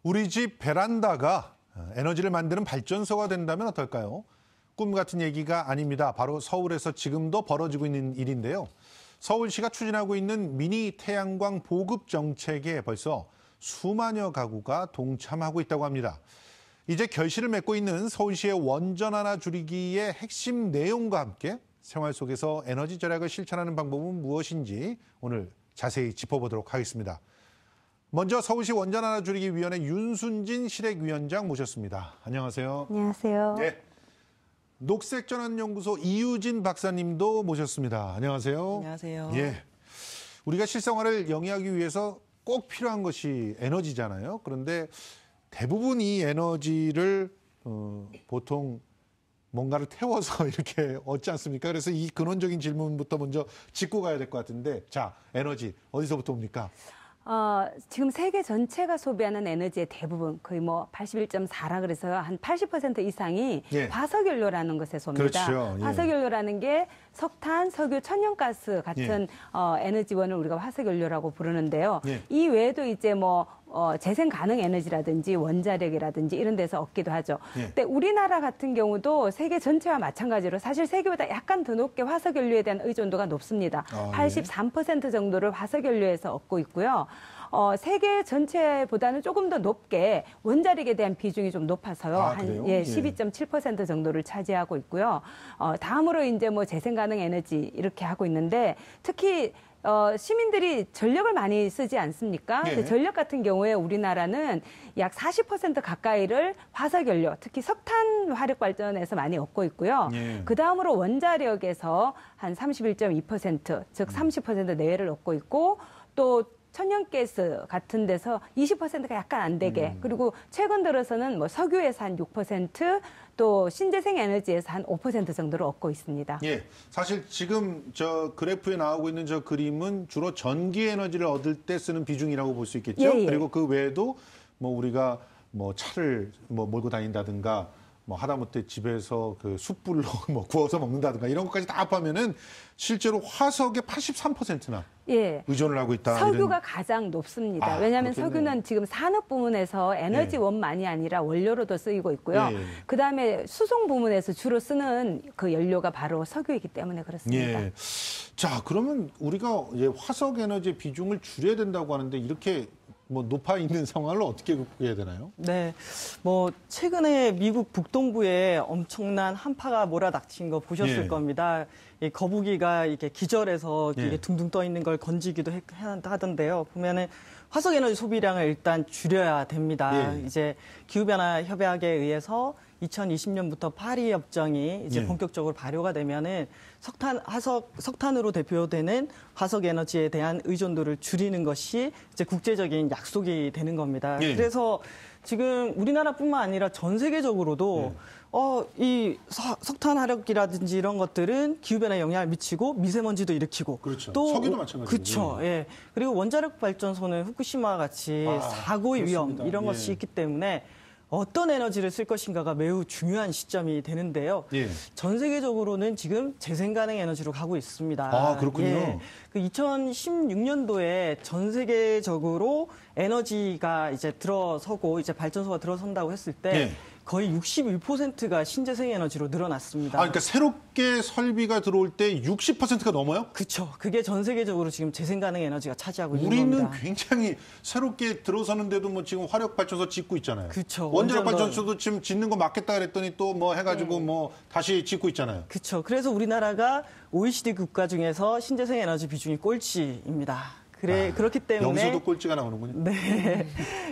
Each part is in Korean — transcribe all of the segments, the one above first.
우리 집 베란다가 에너지를 만드는 발전소가 된다면 어떨까요? 꿈 같은 얘기가 아닙니다. 바로 서울에서 지금도 벌어지고 있는 일인데요. 서울시가 추진하고 있는 미니 태양광 보급 정책에 벌써 수만여 가구가 동참하고 있다고 합니다. 이제 결실을 맺고 있는 서울시의 원전 하나 줄이기의 핵심 내용과 함께 생활 속에서 에너지 절약을 실천하는 방법은 무엇인지 오늘 자세히 짚어보도록 하겠습니다. 먼저 서울시 원전 하나 줄이기 위원회 윤순진 실행위원장 모셨습니다. 안녕하세요. 안녕하세요. 네. 녹색전환연구소 이유진 박사님도 모셨습니다. 안녕하세요. 안녕하세요. 예. 우리가 실생활을 영위하기 위해서 꼭 필요한 것이 에너지잖아요. 그런데 대부분 이 에너지를 보통 뭔가를 태워서 이렇게 얻지 않습니까? 그래서 이 근원적인 질문부터 먼저 짚고 가야 될 것 같은데, 자, 에너지 어디서부터 옵니까? 지금 세계 전체가 소비하는 에너지의 대부분, 거의 뭐 81.4라 그래서 한 80% 이상이 예. 화석연료라는 것에서 옵니다. 그렇죠. 예. 화석연료라는 게 석탄, 석유, 천연가스 같은 에너지원을 우리가 화석연료라고 부르는데요. 예. 이 외에도 이제 뭐 재생 가능 에너지라든지 원자력이라든지 이런 데서 얻기도 하죠. 예. 근데 우리나라 같은 경우도 세계 전체와 마찬가지로 사실 세계보다 약간 더 높게 화석연료에 대한 의존도가 높습니다. 83% 정도를 화석연료에서 얻고 있고요. 세계 전체보다는 조금 더 높게 원자력에 대한 비중이 좀 높아서요. 한 12.7% 정도를 차지하고 있고요. 다음으로 이제 뭐 재생가능 에너지 이렇게 하고 있는데 특히 시민들이 전력을 많이 쓰지 않습니까? 예. 전력 같은 경우에 우리나라는 약 40% 가까이를 화석연료, 특히 석탄 화력 발전에서 많이 얻고 있고요. 예. 그 다음으로 원자력에서 한 31.2%, 즉 30% 내외를 얻고 있고 또 천연가스 같은 데서 20%가 약간 안 되게 그리고 최근 들어서는 뭐 석유에서 한 6%, 또 신재생 에너지에서 한 5% 정도를 얻고 있습니다. 예, 사실 지금 저 그래프에 나오고 있는 저 그림은 주로 전기 에너지를 얻을 때 쓰는 비중이라고 볼 수 있겠죠. 예, 예. 그리고 그 외에도 뭐 우리가 뭐 차를 뭐 몰고 다닌다든가 뭐 하다못해 집에서 그 숯불로 뭐 구워서 먹는다든가 이런 것까지 다 합하면은 실제로 화석의 83%나 예. 의존을 하고 있다. 석유가 가장 높습니다. 왜냐하면 그렇겠네요. 석유는 지금 산업 부문에서 에너지원만이 아니라 원료로도 쓰이고 있고요. 예. 그다음에 수송 부문에서 주로 쓰는 그 연료가 바로 석유이기 때문에 그렇습니다. 예. 자, 그러면 우리가 이제 화석 에너지의 비중을 줄여야 된다고 하는데 이렇게 뭐 높아 있는 상황을 어떻게 극복해야 되나요? 네, 뭐 최근에 미국 북동부에 엄청난 한파가 몰아닥친 거 보셨을 예. 겁니다. 이 거북이가 이렇게 기절해서 예. 이게 둥둥 떠 있는 걸 건지기도 하던데요. 보면은 화석 에너지 소비량을 일단 줄여야 됩니다. 예. 이제 기후변화 협약에 의해서 2020년부터 파리 협정이 이제 예. 본격적으로 발효가 되면은 석탄으로 대표되는 화석 에너지에 대한 의존도를 줄이는 것이 이제 국제적인 약속이 되는 겁니다. 예. 그래서 지금 우리나라뿐만 아니라 전 세계적으로도 이 석탄 화력이라든지 이런 것들은 기후변화에 영향을 미치고 미세먼지도 일으키고 그렇죠. 또 석유도 마찬가지고. 그렇죠. 예. 그리고 원자력 발전소는 후쿠시마와 같이 사고의 위험 그렇습니다. 이런 것이 있기 때문에 어떤 에너지를 쓸 것인가가 매우 중요한 시점이 되는데요. 예. 전 세계적으로는 지금 재생가능 에너지로 가고 있습니다. 아, 그렇군요. 예. 그 2016년도에 전 세계적으로 에너지가 이제 들어서고 이제 발전소가 들어선다고 했을 때 예. 거의 61%가 신재생 에너지로 늘어났습니다. 그러니까 새롭게 설비가 들어올 때 60%가 넘어요? 그렇죠. 그게 전 세계적으로 지금 재생가능 에너지가 차지하고 있는 우리는 겁니다. 굉장히 새롭게 들어서는데도 뭐 지금 화력 발전소 짓고 있잖아요. 그쵸. 원자력 완전 발전소도 지금 짓는 거 막겠다 그랬더니 또 뭐 해가지고 뭐 다시 짓고 있잖아요. 그렇죠. 그래서 우리나라가 OECD 국가 중에서 신재생 에너지 비중이 꼴찌입니다. 그렇기 때문에 여기서도 꼴찌가 나오는군요. 네.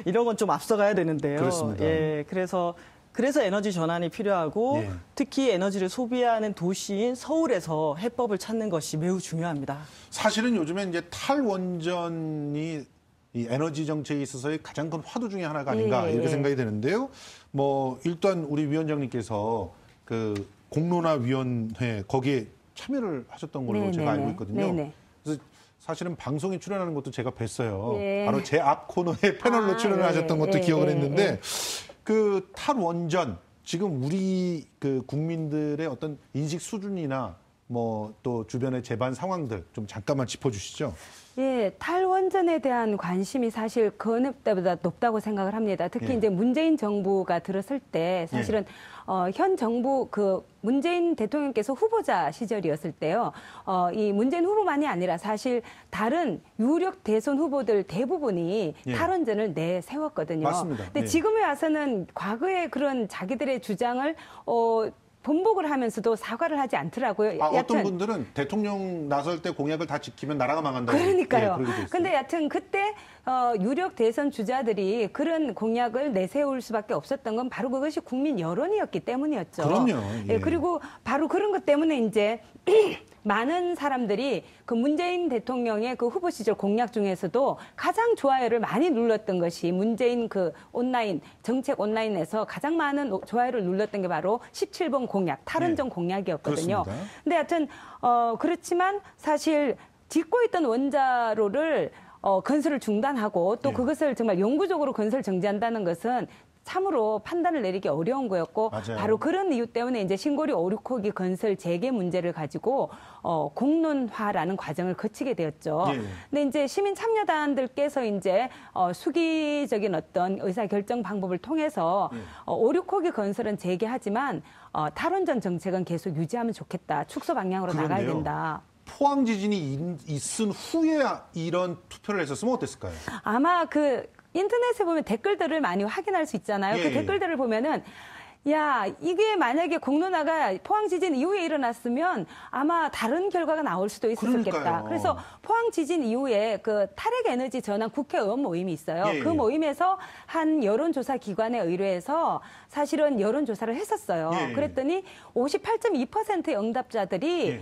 이런 건 좀 앞서가야 되는데요. 그렇습니다. 예. 그래서 에너지 전환이 필요하고 예. 특히 에너지를 소비하는 도시인 서울에서 해법을 찾는 것이 매우 중요합니다. 사실은 요즘에 이제 탈원전이 이 에너지 정책에 있어서의 가장 큰 화두 중에 하나가 아닌가 예, 이렇게 예. 생각이 되는데요. 뭐 일단 우리 위원장님께서 그 공론화위원회 거기에 참여를 하셨던 걸로 제가 알고 있거든요. 네네. 그래서 사실은 방송에 출연하는 것도 제가 뵀어요. 예. 바로 제 앞 코너에 패널로 출연을 예, 하셨던 것도 예, 기억을 예, 했는데 예. 그 탈원전 지금 우리 그 국민들의 어떤 인식 수준이나 뭐 또 주변의 재반 상황들 좀 잠깐만 짚어주시죠. 예, 탈원전에 대한 관심이 사실 그 어느 때보다 높다고 생각을 합니다. 특히 예. 이제 문재인 정부가 들었을 때 사실은 현 정부 그 문재인 대통령께서 후보자 시절이었을 때요. 이 문재인 후보만이 아니라 사실 다른 유력 대선 후보들 대부분이 예. 탈원전을 내세웠거든요. 맞습니다. 근데 예. 지금에 와서는 과거의 그런 자기들의 주장을 번복을 하면서도 사과를 하지 않더라고요. 아, 어떤 여튼 분들은 대통령 나설 때 공약을 다 지키면 나라가 망한다고. 그러니까요. 예, 그러기도 했어요. 근데 여튼 그때 유력 대선 주자들이 그런 공약을 내세울 수밖에 없었던 건 바로 그것이 국민 여론이었기 때문이었죠. 그럼요. 예. 예, 그리고 바로 그런 것 때문에 이제 많은 사람들이 그 문재인 대통령의 그 후보 시절 공약 중에서도 가장 좋아요를 많이 눌렀던 것이 문재인 그 온라인 정책 온라인에서 가장 많은 좋아요를 눌렀던 게 바로 17번 공약, 탈원전 공약이었거든요. 그렇습니다. 근데 하여튼 그렇지만 사실 짓고 있던 원자로를 건설을 중단하고 또 예. 그것을 정말 영구적으로 건설 정지한다는 것은 참으로 판단을 내리기 어려운 거였고 맞아요. 바로 그런 이유 때문에 이제 신고리 5, 6호기 건설 재개 문제를 가지고 공론화라는 과정을 거치게 되었죠. 예. 근데 이제 시민 참여단들께서 이제 수기적인 어떤 의사 결정 방법을 통해서 5, 6호기 건설은 재개하지만 탈원전 정책은 계속 유지하면 좋겠다. 축소 방향으로 나가야 그런데요. 된다. 포항 지진이 있은 후에 이런 투표를 했었으면 어땠을까요? 아마 그 인터넷에 보면 댓글들을 많이 확인할 수 있잖아요. 예, 그 예. 댓글들을 보면은 야, 이게 만약에 공론화가 포항 지진 이후에 일어났으면 아마 다른 결과가 나올 수도 있었겠다. 그러니까요. 그래서 포항 지진 이후에 그 탈핵 에너지 전환 국회의원 모임이 있어요. 예, 그 예. 모임에서 한 여론조사 기관에 의뢰해서 사실은 여론조사를 했었어요. 예, 예. 그랬더니 58.2%의 응답자들이 예.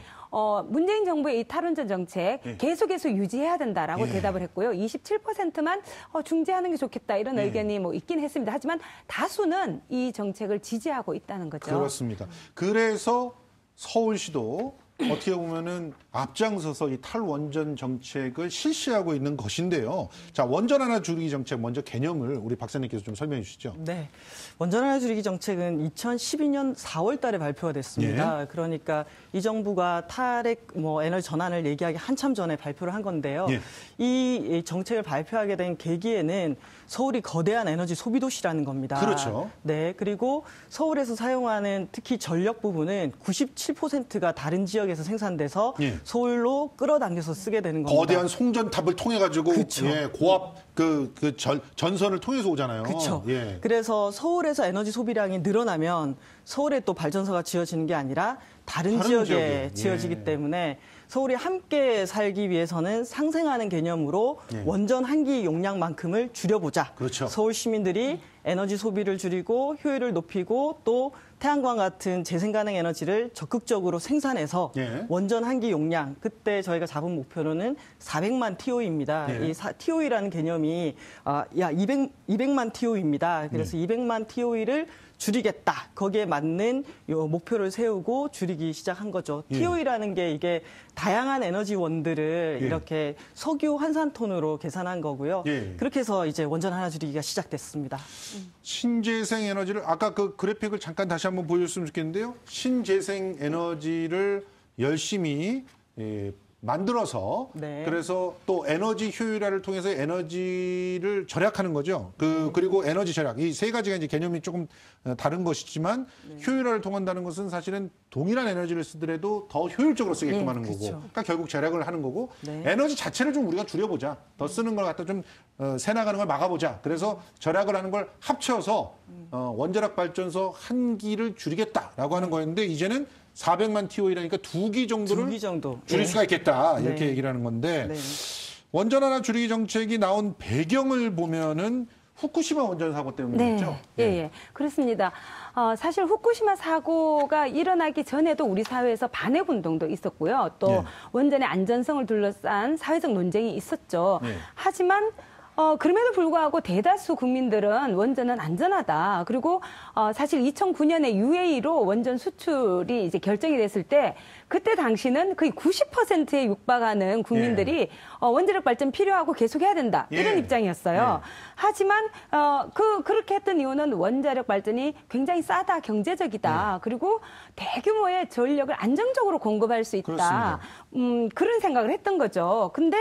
문재인 정부의 이 탈원전 정책 예. 계속해서 유지해야 된다라고 예. 대답을 했고요. 27%만 중지하는 게 좋겠다 이런 예. 의견이 뭐 있긴 했습니다. 하지만 다수는 이 정책을 지지하고 있다는 거죠. 그렇습니다. 그래서 서울시도 어떻게 보면은 앞장서서 이 탈원전 정책을 실시하고 있는 것인데요. 자, 원전 하나 줄이기 정책 먼저 개념을 우리 박사님께서 좀 설명해 주시죠. 네. 원전 하나 줄이기 정책은 2012년 4월 달에 발표가 됐습니다. 그러니까 이 정부가 탈핵 에너지 전환을 얘기하기 한참 전에 발표를 한 건데요. 예. 이 정책을 발표하게 된 계기에는 서울이 거대한 에너지 소비 도시라는 겁니다. 그렇죠. 네. 그리고 서울에서 사용하는 특히 전력 부분은 97%가 다른 지역에서 생산돼서 예. 서울로 끌어당겨서 쓰게 되는 겁니다. 거대한 송전탑을 통해 가지고 그쵸. 예, 고압 전선을 통해서 오잖아요. 그렇죠. 예. 그래서 서울에서 에너지 소비량이 늘어나면 서울에 또 발전소가 지어지는 게 아니라 다른 지역에. 지역에 지어지기 예. 때문에 서울이 함께 살기 위해서는 상생하는 개념으로 예. 원전 한 기 용량만큼을 줄여보자. 그렇죠. 서울 시민들이 에너지 소비를 줄이고 효율을 높이고 또 태양광 같은 재생 가능 에너지를 적극적으로 생산해서 예. 원전 한 기 용량, 그때 저희가 잡은 목표로는 400만 TOE입니다. 예. 이 TOE라는 개념이 200만 TOE입니다. 그래서 200만 TOE를 줄이겠다. 거기에 맞는 요 목표를 세우고 줄이기 시작한 거죠. 예. TOE라는 게 이게 다양한 에너지원들을 예. 이렇게 석유 환산톤으로 계산한 거고요. 예. 그렇게 해서 이제 원전 하나 줄이기가 시작됐습니다. 신재생 에너지를 아까 그 그래픽을 잠깐 다시 한번 보여줬으면 좋겠는데요. 신재생 에너지를 열심히 만들어서 네. 그래서 또 에너지 효율화를 통해서 에너지를 절약하는 거죠. 그리고 에너지 절약 이 세 가지가 이제 개념이 조금 다른 것이지만 효율화를 통한다는 것은 사실은 동일한 에너지를 쓰더라도 더 효율적으로 쓰게끔 하는 거고, 그렇죠. 그러니까 결국 절약을 하는 거고 네. 에너지 자체를 좀 우리가 줄여보자. 더 쓰는 걸 갖다 좀 새 나가는 걸 막아보자. 그래서 절약을 하는 걸 합쳐서 원자력 발전소 한 기를 줄이겠다라고 하는 거였는데 이제는 400만 TOE라니까 2기 정도를 2기 정도. 줄일 네. 수가 있겠다. 이렇게 네. 얘기를 하는 건데 네. 원전 하나 줄이기 정책이 나온 배경을 보면은 후쿠시마 원전 사고 때문이었죠. 네, 예. 그렇습니다. 사실 후쿠시마 사고가 일어나기 전에도 우리 사회에서 반핵 운동도 있었고요. 또 예. 원전의 안전성을 둘러싼 사회적 논쟁이 있었죠. 예. 하지만 그럼에도 불구하고 대다수 국민들은 원전은 안전하다. 그리고 사실 2009년에 UAE로 원전 수출이 이제 결정이 됐을 때 그때 당시는 거의 90%에 육박하는 국민들이 원자력 발전 필요하고 계속해야 된다. 이런 입장이었어요. 하지만 그렇게 했던 이유는 원자력 발전이 굉장히 싸다, 경제적이다. 그리고 대규모의 전력을 안정적으로 공급할 수 있다. 그런 생각을 했던 거죠. 근데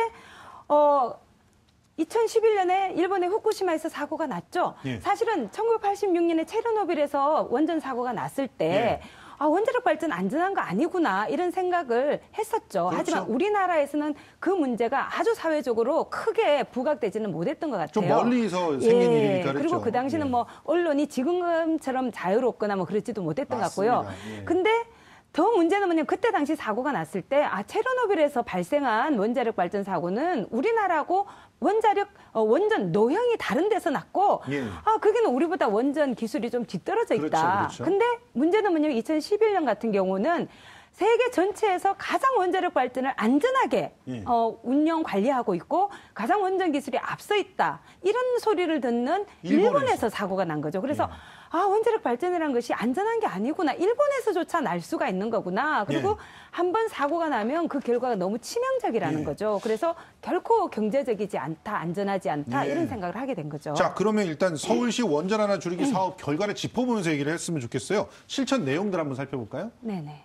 2011년에 일본의 후쿠시마에서 사고가 났죠. 사실은 1986년에 체르노빌에서 원전 사고가 났을 때 원자력 발전 안전한 거 아니구나 이런 생각을 했었죠. 그렇죠. 하지만 우리나라에서는 그 문제가 아주 사회적으로 크게 부각되지는 못했던 것 같아요. 좀 멀리서 생긴 일이니까 그랬죠. 그리고 그 당시는 뭐 언론이 지금처럼 자유롭거나 뭐 그렇지도 못했던 것 같고요. 근데 더 문제는 뭐냐면 그때 당시 사고가 났을 때 체르노빌에서 발생한 원자력 발전 사고는 우리나라하고 원전 노형이 다른 데서 났고 거기는 우리보다 원전 기술이 좀 뒤떨어져 있다. 그렇죠. 근데 문제는 뭐냐면 2011년 같은 경우는 세계 전체에서 가장 원자력 발전을 안전하게 운영 관리하고 있고 가장 원전 기술이 앞서 있다. 이런 소리를 듣는 일본에서 사고가 난 거죠. 그래서 원자력 발전이라는 것이 안전한 게 아니구나. 일본에서조차 날 수가 있는 거구나. 그리고 한번 사고가 나면 그 결과가 너무 치명적이라는 거죠. 그래서 결코 경제적이지 않다, 안전하지 않다 이런 생각을 하게 된 거죠. 자, 그러면 일단 서울시 원전 하나 줄이기 사업 결과를 짚어보면서 얘기를 했으면 좋겠어요. 실천 내용들 한번 살펴볼까요? 네네.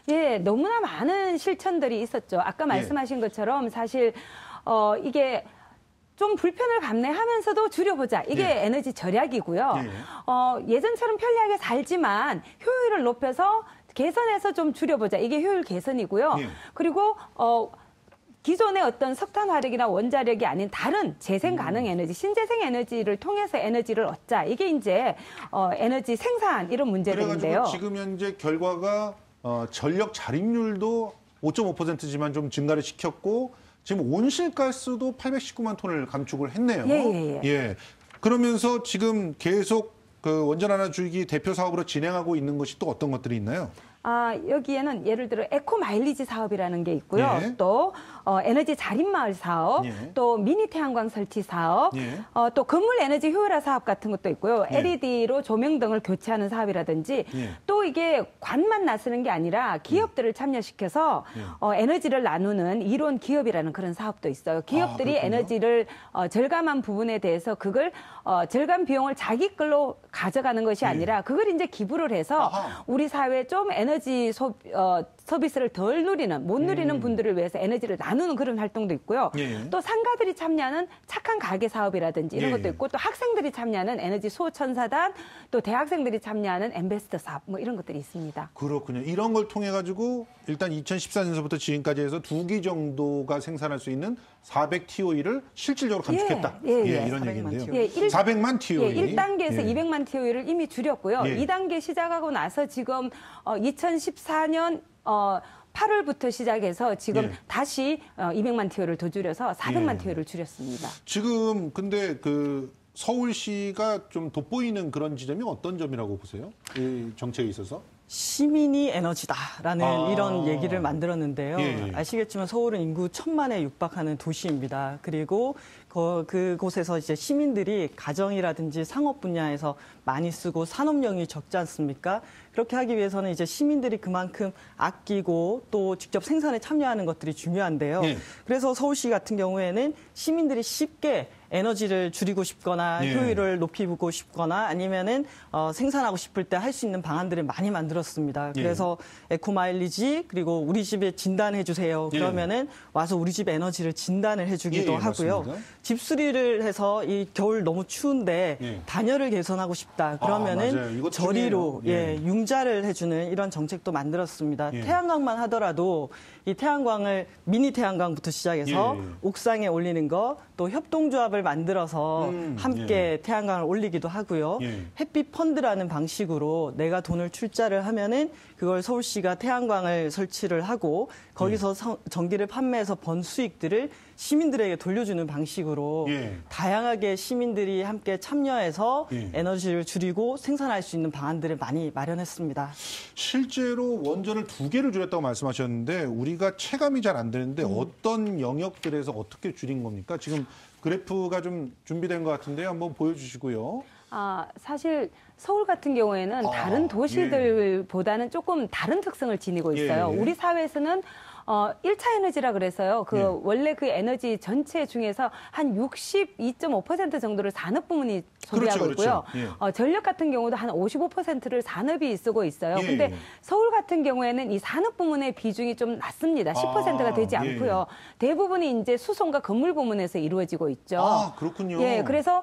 예. 너무나 많은 실천들이 있었죠. 아까 말씀하신 것처럼 사실 이게 좀 불편을 감내하면서도 줄여보자. 이게 에너지 절약이고요. 예전처럼 편리하게 살지만 효율을 높여서 개선해서 좀 줄여보자. 이게 효율 개선이고요. 그리고 기존의 어떤 석탄 화력이나 원자력이 아닌 다른 재생 가능 에너지, 신재생 에너지를 통해서 에너지를 얻자. 이게 이제 에너지 생산 이런 문제들인데요. 그래가지고 지금 현재 결과가 전력 자립률도 5.5%지만 좀 증가를 시켰고 지금 온실가스도 819만 톤을 감축을 했네요. 예. 그러면서 지금 계속 그 원전 하나 줄이기 대표 사업으로 진행하고 있는 것이 또 어떤 것들이 있나요? 여기에는 예를 들어 에코 마일리지 사업이라는 게 있고요. 또 에너지 자립마을 사업, 또 미니 태양광 설치 사업, 또 건물 에너지 효율화 사업 같은 것도 있고요. LED로 조명 등을 교체하는 사업이라든지 또 이게 관만 나서는 게 아니라 기업들을 참여시켜서 에너지를 나누는 이론 기업이라는 그런 사업도 있어요. 기업들이 에너지를 절감한 부분에 대해서 그걸 절감 비용을 자기 걸로 가져가는 것이 아니라 그걸 이제 기부를 해서 우리 사회에 좀 에너지 서비스를 덜 누리는, 못 누리는 분들을 위해서 에너지를 나누는 그런 활동도 있고요. 또 상가들이 참여하는 착한 가게 사업이라든지 이런 것도 있고 또 학생들이 참여하는 에너지 소천사단, 또 대학생들이 참여하는 엠베스터 사업 뭐 이런 것들이 있습니다. 그렇군요. 이런 걸 통해 가지고 일단 2014년서부터 지금까지 해서 2기 정도가 생산할 수 있는 400TOE를 실질적으로 감축했다. 이런 얘기인데요. 400만 TOE. 1단계에서 200만 TOE를 이미 줄였고요. 2단계 시작하고 나서 지금 2014년 8월부터 시작해서 지금 다시 200만 TOE를 더 줄여서 400만 TOE를 줄였습니다. 지금 근데 그 서울시가 좀 돋보이는 그런 지점이 어떤 점이라고 보세요? 이 정책에 있어서? 시민이 에너지다라는 이런 얘기를 만들었는데요. 아시겠지만 서울은 인구 1,000만에 육박하는 도시입니다. 그리고 그곳에서 이제 시민들이 가정이라든지 상업 분야에서 많이 쓰고 산업용이 적지 않습니까? 그렇게 하기 위해서는 이제 시민들이 그만큼 아끼고 또 직접 생산에 참여하는 것들이 중요한데요. 그래서 서울시 같은 경우에는 시민들이 쉽게 에너지를 줄이고 싶거나 효율을 높이고 싶거나 아니면은 생산하고 싶을 때 할 수 있는 방안들을 많이 만들었습니다. 그래서 에코마일리지 그리고 우리 집에 진단해 주세요. 그러면은 와서 우리 집 에너지를 진단을 해주기도 하고요. 맞습니다. 집수리를 해서 이 겨울 너무 추운데 단열을 개선하고 싶다. 그러면은 저리로 융자를 해주는 이런 정책도 만들었습니다. 태양광만 하더라도 이 태양광을 미니 태양광부터 시작해서 옥상에 올리는 거, 또 협동조합을 만들어서 함께 태양광을 올리기도 하고요. 햇빛 펀드라는 방식으로 내가 돈을 출자를 하면은 그걸 서울시가 태양광을 설치를 하고 거기서 전기를 판매해서 번 수익들을 시민들에게 돌려주는 방식으로 다양하게 시민들이 함께 참여해서 에너지를 줄이고 생산할 수 있는 방안들을 많이 마련했습니다. 실제로 원전을 2개를 줄였다고 말씀하셨는데 우리가 체감이 잘 안 되는데 어떤 영역들에서 어떻게 줄인 겁니까? 지금 그래프가 좀 준비된 것 같은데요. 한번 보여주시고요. 사실 서울 같은 경우에는 다른 도시들보다는 조금 다른 특성을 지니고 있어요. 예. 우리 사회에서는 1차 에너지라 그래서요. 원래 그 에너지 전체 중에서 한 62.5% 정도를 산업 부문이 소비하고 있고요. 전력 같은 경우도 한 55%를 산업이 쓰고 있어요. 근데 서울 같은 경우에는 이 산업 부문의 비중이 좀 낮습니다. 10%가 되지 않고요. 대부분이 이제 수송과 건물 부문에서 이루어지고 있죠. 그렇군요. 그래서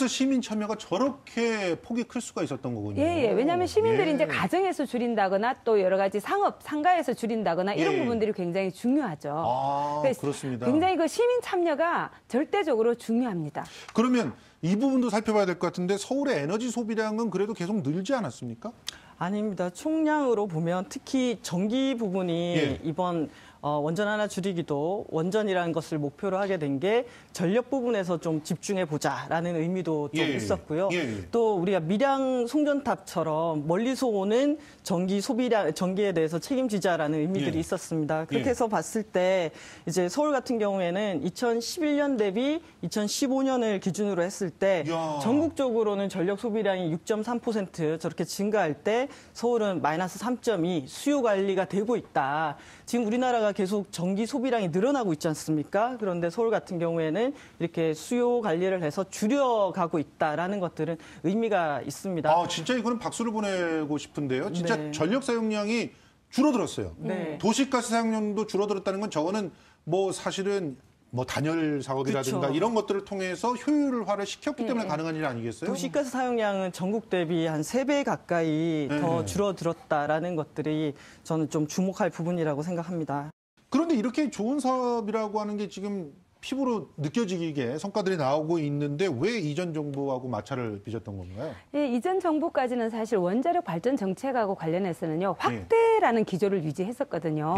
시민 참여가 저렇게 폭이 클 수가 있었던 거군요. 왜냐하면 시민들이 이제 가정에서 줄인다거나 또 여러 가지 상가에서 줄인다거나 이런 부분들이 굉장히 중요하죠. 그렇습니다. 굉장히 그 시민 참여가 절대적으로 중요합니다. 그러면 이 부분도 살펴봐야 될 것 같은데 서울의 에너지 소비량은 그래도 계속 늘지 않았습니까? 아닙니다. 총량으로 보면 특히 전기 부분이 이번 원전 하나 줄이기도 원전이라는 것을 목표로 하게 된 게 전력 부분에서 좀 집중해 보자라는 의미도 좀 있었고요. 또 우리가 밀양 송전탑처럼 멀리서 오는 전기에 대해서 책임지자라는 의미들이 있었습니다. 그렇게 해서 봤을 때 이제 서울 같은 경우에는 2011년 대비 2015년을 기준으로 했을 때 전국적으로는 전력 소비량이 6.3% 저렇게 증가할 때 서울은 마이너스 3.2 수요 관리가 되고 있다. 지금 우리나라가 계속 전기 소비량이 늘어나고 있지 않습니까? 그런데 서울 같은 경우에는 이렇게 수요 관리를 해서 줄여가고 있다라는 것들은 의미가 있습니다. 진짜 이거는 박수를 보내고 싶은데요. 진짜 전력 사용량이 줄어들었어요. 도시가스 사용량도 줄어들었다는 건 저거는 사실은 단열 작업이라든가 이런 것들을 통해서 효율화를 시켰기 때문에 가능한 일 아니겠어요? 도시가스 사용량은 전국 대비 한 3배 가까이 더 줄어들었다라는 것들이 저는 좀 주목할 부분이라고 생각합니다. 그런데 이렇게 좋은 사업이라고 하는 게 지금 피부로 느껴지게 성과들이 나오고 있는데 왜 이전 정부하고 마찰을 빚었던 건가요? 이전 정부까지는 사실 원자력 발전 정책하고 관련해서는요. 확대라는 기조를 유지했었거든요.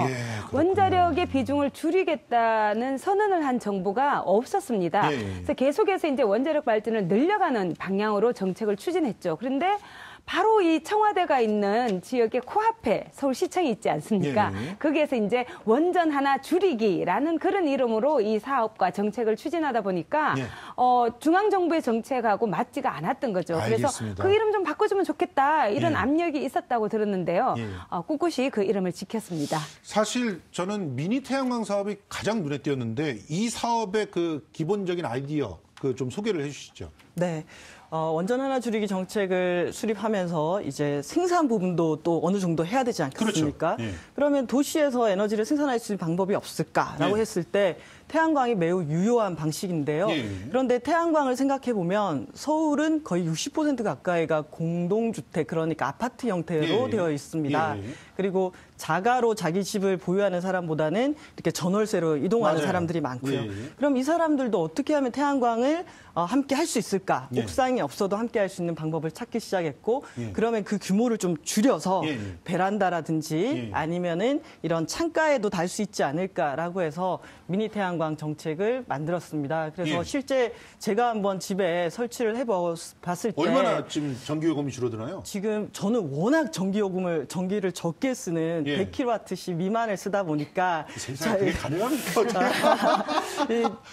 원자력의 비중을 줄이겠다는 선언을 한 정부가 없었습니다. 그래서 계속해서 이제 원자력 발전을 늘려가는 방향으로 정책을 추진했죠. 그런데 바로 이 청와대가 있는 지역의 코앞에 서울시청이 있지 않습니까? 거기에서 이제 원전 하나 줄이기라는 그런 이름으로 이 사업과 정책을 추진하다 보니까 중앙정부의 정책하고 맞지가 않았던 거죠. 그래서 그 이름 좀 바꿔주면 좋겠다 이런 압력이 있었다고 들었는데요. 꿋꿋이 그 이름을 지켰습니다. 사실 저는 미니 태양광 사업이 가장 눈에 띄었는데 이 사업의 그 기본적인 아이디어 좀 소개를 해주시죠. 네. 원전 하나 줄이기 정책을 수립하면서 이제 생산 부분도 또 어느 정도 해야 되지 않겠습니까? 그러면 도시에서 에너지를 생산할 수 있는 방법이 없을까라고 했을 때 태양광이 매우 유효한 방식인데요. 그런데 태양광을 생각해 보면 서울은 거의 60% 가까이가 공동주택, 그러니까 아파트 형태로 되어 있습니다. 그리고 자가로 자기 집을 보유하는 사람보다는 이렇게 전월세로 이동하는 사람들이 많고요. 그럼 이 사람들도 어떻게 하면 태양광을 함께 할 수 있을까? 옥상이 없어도 함께 할 수 있는 방법을 찾기 시작했고, 그러면 그 규모를 좀 줄여서 베란다라든지 아니면은 이런 창가에도 달 수 있지 않을까라고 해서 미니 태양광 정책을 만들었습니다. 그래서 실제 제가 한번 집에 설치를 해봤을 때 얼마나 지금 전기요금이 줄어드나요? 지금 저는 워낙 전기를 적게 쓰는 100kWh 미만을 쓰다 보니까 세상에 그게 가능합니까?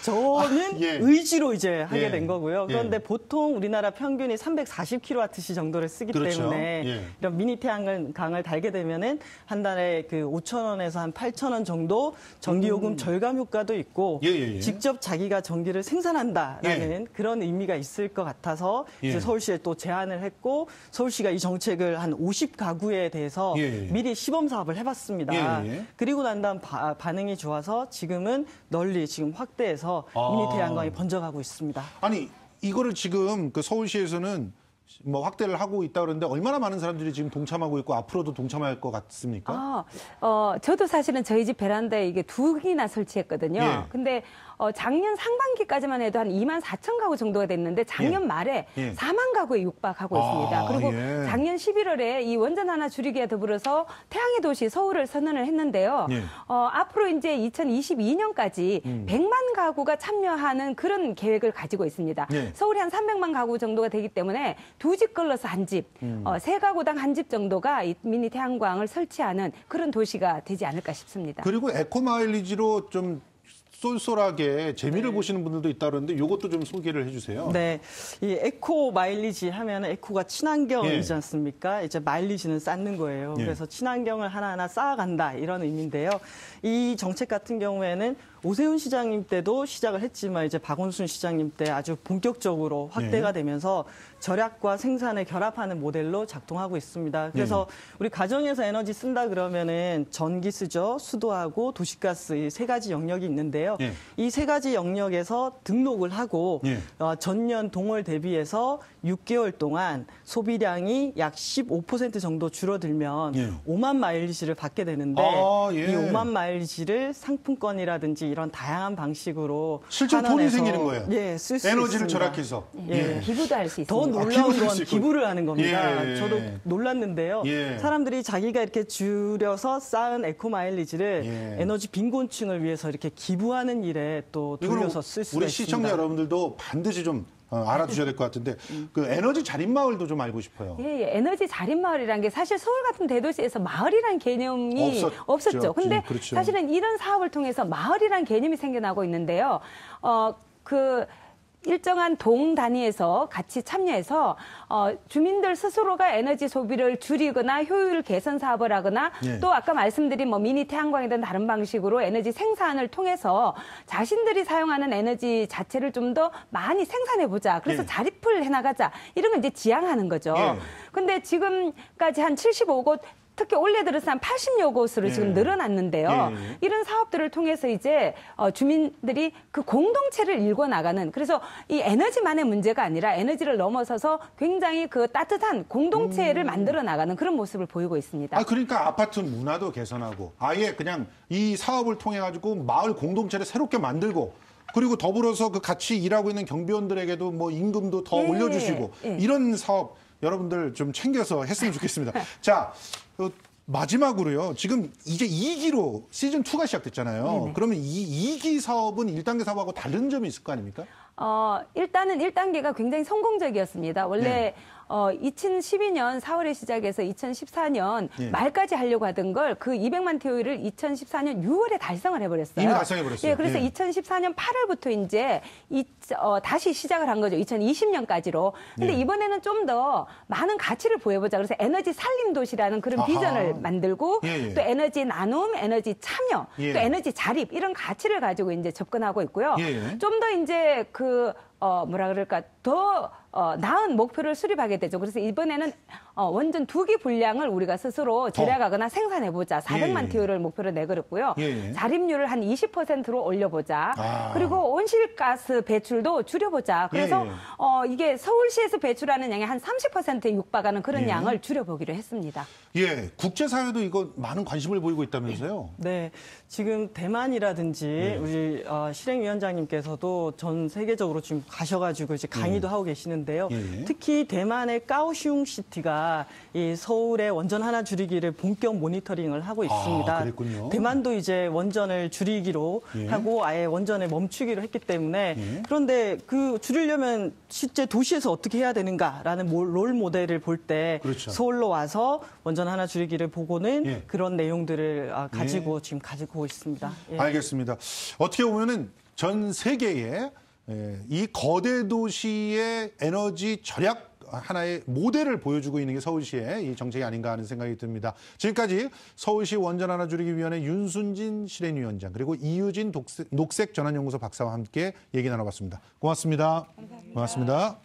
저는 의지로 이제 하게 된 거고요. 그런데 보통 우리나라 평균이 340kWh 정도를 쓰기 때문에 이런 미니 태양광을 달게 되면은 한 달에 그 5,000원에서 한 8,000원 정도 전기요금 절감 효과도 있고 직접 자기가 전기를 생산한다라는 그런 의미가 있을 것 같아서 이제 서울시에 또 제안을 했고 서울시가 이 정책을 한 50가구에 대해서 미리 시범 사업을 해봤습니다. 그리고 난 다음 반응이 좋아서 지금은 널리 지금 확대해서 미니 태양광이 번져가고 있습니다. 아니 이거를 지금 그 서울시에서는 확대를 하고 있다 그러는데 얼마나 많은 사람들이 지금 동참하고 있고 앞으로도 동참할 것 같습니까? 저도 사실은 저희 집 베란다에 이게 2개나 설치했거든요. 근데 작년 상반기까지만 해도 한 2만 4천 가구 정도가 됐는데 작년 말에 4만 가구에 육박하고 있습니다. 그리고 작년 11월에 이 원전 하나 줄이기에 더불어서 태양의 도시 서울을 선언을 했는데요. 앞으로 이제 2022년까지 100만 가구가 참여하는 그런 계획을 가지고 있습니다. 서울이 한 300만 가구 정도가 되기 때문에 2집 걸러서 한 집, 3가구당 한 집 정도가 이 미니 태양광을 설치하는 그런 도시가 되지 않을까 싶습니다. 그리고 에코 마일리지로 좀 쏠쏠하게 재미를 보시는 분들도 있다 그러는데 이것도 좀 소개를 해주세요. 네, 이 에코 마일리지 하면 에코가 친환경이지 않습니까? 이제 마일리지는 쌓는 거예요. 그래서 친환경을 하나하나 쌓아간다 이런 의미인데요. 이 정책 같은 경우에는 오세훈 시장님 때도 시작을 했지만 이제 박원순 시장님 때 아주 본격적으로 확대가 되면서 절약과 생산을 결합하는 모델로 작동하고 있습니다. 그래서 우리 가정에서 에너지 쓴다 그러면은 전기 쓰죠, 수도하고 도시가스 이 세 가지 영역이 있는데요. 이 세 가지 영역에서 등록을 하고 전년 동월 대비해서 6개월 동안 소비량이 약 15% 정도 줄어들면 5만 마일리지를 받게 되는데 이 5만 마일리지를 상품권이라든지 이런 다양한 방식으로 실제로 돈이 생기는 거예요. 예, 쓸 수 에너지를 있습니다. 절약해서. 기부도 할 수 있습니다. 더 놀라운 건 기부를 하는 겁니다. 저도 놀랐는데요. 사람들이 자기가 이렇게 줄여서 쌓은 에코 마일리지를 에너지 빈곤층을 위해서 이렇게 기부하는 일에 또 돌려서 쓸 수가 있습니다. 우리 시청자 여러분들도 반드시 좀 알아두셔야 될 것 같은데 그 에너지 자립마을도 좀 알고 싶어요. 예, 에너지 자립마을이라는 게 사실 서울 같은 대도시에서 마을이란 개념이 없었죠. 근데 그렇죠. 사실은 이런 사업을 통해서 마을이란 개념이 생겨나고 있는데요. 일정한 동 단위에서 같이 참여해서 주민들 스스로가 에너지 소비를 줄이거나 효율 개선 사업을 하거나 또 아까 말씀드린 뭐 미니 태양광이든 다른 방식으로 에너지 생산을 통해서 자신들이 사용하는 에너지 자체를 좀 더 많이 생산해 보자. 그래서 자립을 해나가자. 이런 걸 이제 지향하는 거죠. 근데 지금까지 한 75곳 특히 올해 들어서 한 80여 곳으로 지금 늘어났는데요. 이런 사업들을 통해서 이제 주민들이 그 공동체를 일궈나가는, 그래서 이 에너지만의 문제가 아니라 에너지를 넘어서서 굉장히 그 따뜻한 공동체를 만들어 나가는 그런 모습을 보이고 있습니다. 그러니까 아파트 문화도 개선하고 아예 그냥 이 사업을 통해 가지고 마을 공동체를 새롭게 만들고 그리고 더불어서 그 같이 일하고 있는 경비원들에게도 뭐 임금도 더 올려주시고 이런 사업 여러분들 좀 챙겨서 했으면 좋겠습니다. 자, 마지막으로요. 지금 이제 2기로 시즌2가 시작됐잖아요. 그러면 이 2기 사업은 1단계 사업하고 다른 점이 있을 거 아닙니까? 일단은 1단계가 굉장히 성공적이었습니다. 원래 2012년 4월에 시작해서 2014년 말까지 하려고 하던 걸 그 200만 TOE를 2014년 6월에 달성을 해버렸어요. 이미 달성해버렸어요. 예, 그래서 2014년 8월부터 이제 다시 시작을 한 거죠. 2020년까지로. 근데 이번에는 좀 더 많은 가치를 보여보자. 그래서 에너지 살림 도시라는 그런 비전을 만들고 또 에너지 나눔, 에너지 참여, 또 에너지 자립 이런 가치를 가지고 이제 접근하고 있고요. 좀 더 이제 더 나은 목표를 수립하게 되죠. 그래서 이번에는 원전 2기 분량을 우리가 스스로 절약하거나 생산해보자. 400만 TO를 목표로 내걸었고요. 자립률을 한 20%로 올려보자. 그리고 온실가스 배출도 줄여보자. 그래서 이게 서울시에서 배출하는 양의 한 30%에 육박하는 그런 양을 줄여보기로 했습니다. 국제사회도 이거 많은 관심을 보이고 있다면서요? 네, 지금 대만이라든지 우리 실행위원장님께서도 전 세계적으로 지금 가셔가지고 이제 강의도 하고 계시는데요. 특히 대만의 까오슝시티가 이 서울의 원전 하나 줄이기를 본격 모니터링을 하고 있습니다. 그랬군요. 대만도 이제 원전을 줄이기로 하고 아예 원전을 멈추기로 했기 때문에 그런데 그 줄이려면 실제 도시에서 어떻게 해야 되는가라는 롤 모델을 볼 때 서울로 와서 원전 하나 줄이기를 보고는 그런 내용들을 가지고 지금 가지고 있습니다. 알겠습니다. 어떻게 보면은 전 세계에 이 거대 도시의 에너지 절약 하나의 모델을 보여주고 있는 게 서울시의 이 정책이 아닌가 하는 생각이 듭니다. 지금까지 서울시 원전 하나 줄이기 위원회 윤순진 실행위원장 그리고 이유진 녹색전환연구소 박사와 함께 얘기 나눠봤습니다. 고맙습니다. 감사합니다. 고맙습니다.